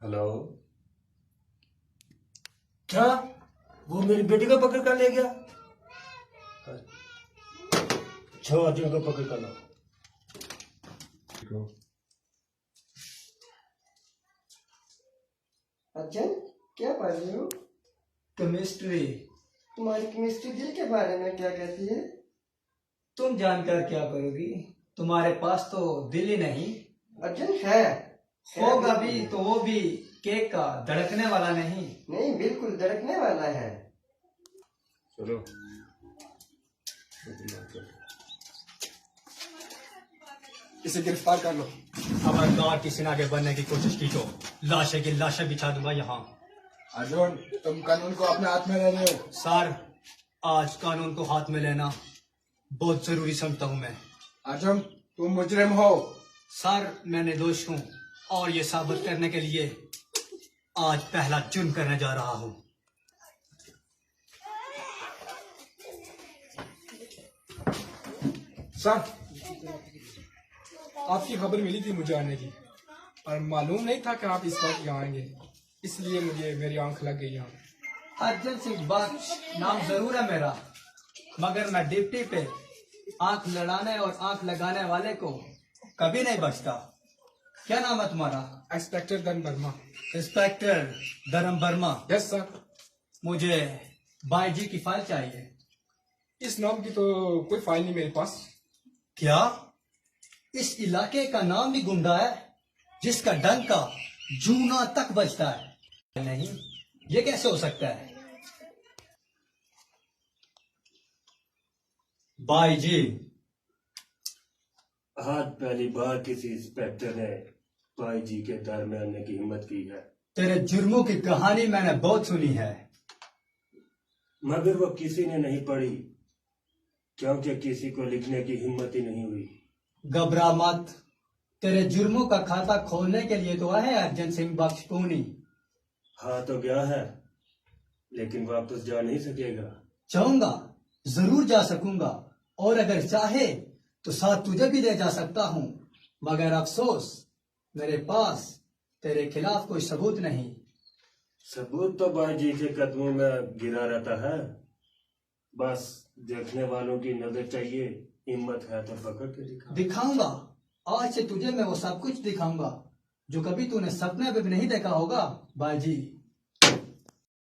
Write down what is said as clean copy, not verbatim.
Hello. क्या वो मेरी बेटी को पकड़ कर ले गया? अच्छा, अर्जुन को पकड़ कर लो। अर्जुन, क्या पढ़ रही हो? केमिस्ट्री। तुम्हारी केमिस्ट्री दिल के बारे में क्या कहती है? तुम जानकर क्या करोगी? तुम्हारे पास तो दिल ही नहीं। अर्जुन है होगा भी तो वो भी केक का, धड़कने वाला नहीं। नहीं, बिल्कुल धड़कने वाला है। चलो। इसे गिरफ्तार कर लो। खबरदार किसी ने आगे बढ़ने की कोशिश की तो लाशें की लाशें बिछा दूंगा यहाँ। अर्जुन, तुम कानून को अपने हाथ में ले रहे हो। सर, आज कानून को हाथ में लेना बहुत जरूरी समझता हूँ मैं। अर्जुन, तुम मुजरिम हो। सर, मैं निर्दोष हूँ और ये साबित करने के लिए आज पहला जुर्म करने जा रहा हूँ। सर, आपकी खबर मिली थी मुझे आने की, और मालूम नहीं था कि आप इस वक्त यहाँ आएंगे, इसलिए मुझे मेरी आंख लग गई यहाँ। अर्जुन सिंह बख्श नाम जरूर है मेरा, मगर मैं डिप्टी पे आंख लड़ाने और आंख लगाने वाले को कभी नहीं बख्शता। क्या नाम है तुम्हारा? इंस्पेक्टर धन Verma. Inspector Dharm Verma. Yes sir. मुझे बाई जी की फाइल चाहिए। इस नाम की तो कोई फाइल नहीं मेरे पास। क्या इस इलाके का नाम भी गुंडा है जिसका डंका जूना तक बजता है? नहीं, ये कैसे हो सकता है? बाई जी, आज पहली बार किसी इंस्पेक्टर ने भाई जी के दर में आने की हिम्मत की है। तेरे जुर्मों की कहानी मैंने बहुत सुनी है, मगर वो किसी ने नहीं पढ़ी, क्योंकि किसी को लिखने की हिम्मत ही नहीं हुई। घबरा मत। तेरे जुर्मों का खाता खोलने के लिए तो है अर्जुन सिंह बख्श पूनी। हाँ तो गया है, लेकिन वापस जा नहीं सकेगा। चाहूंगा, जरूर जा सकूंगा, और अगर चाहे तो साथ तुझे भी ले जा सकता हूँ, मगर अफसोस मेरे पास तेरे खिलाफ कोई सबूत नहीं। सबूत तो भाई जी के कदमों में गिरा रहता है, बस देखने वालों की नजर चाहिए। हिम्मत है तो पकड़ के दिखाऊंगा। आज से तुझे मैं वो सब कुछ दिखाऊंगा जो कभी तूने सपने में भी नहीं देखा होगा बाजी।